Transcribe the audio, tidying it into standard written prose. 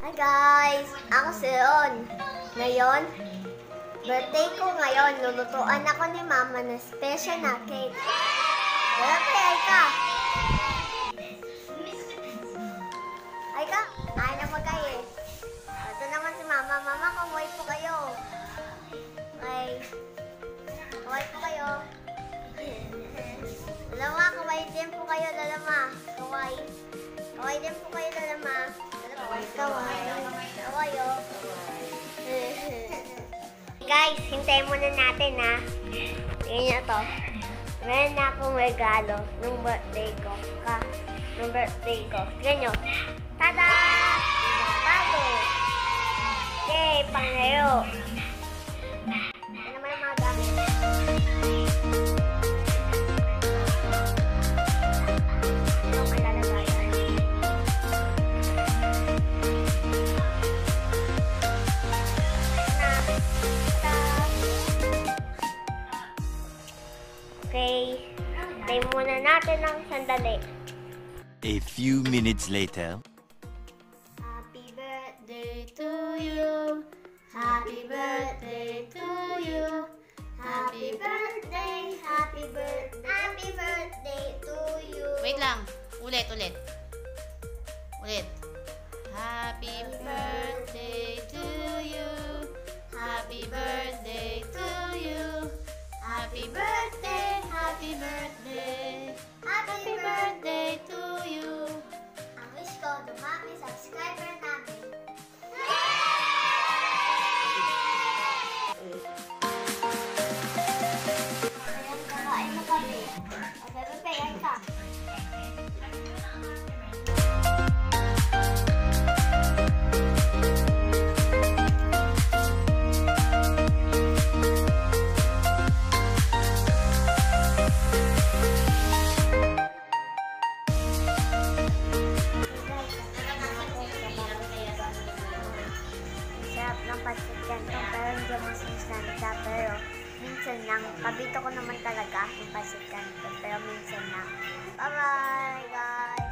Hi guys! Ako si Ron. Ngayon, birthday ko ngayon. Lulutuan ako ni Mama na special na cake. Wala pa, Aika! Aika, ayaw na magay eh. Ito naman si Mama. Mama, kumuhay po kayo. Okay. Kumuhay po kayo. Lalama, kumuhay din po kayo, lalama. Kumuhay. Kumuhay din po kayo, lalama. Kaway, oh. Guys, hintayin muna natin, ha. Tingnan nyo to. Meron na akong regalo nung birthday ko. Tingnan nyo. Tada! Bago! Okay, panglayo. Ito naman ang mga gamit. Okay, tayo muna natin ng sandali. A few minutes later. Happy birthday to you. Happy birthday to you. Happy birthday, happy birthday, happy birthday to you. Wait lang. Ulit. Happy birthday to you. Happy birthday to you. Happy birthday, happy birthday. Happy birthday to you. Ang wish ko, dumami subscriber namin. Ayan, kakain na kami. Okay, ayan ka. Ng pancit ganito, pero hindi mo sinasabi pero minsan lang, kabito ko naman talaga yung pancit ganito, pero minsan lang. Bye-bye guys!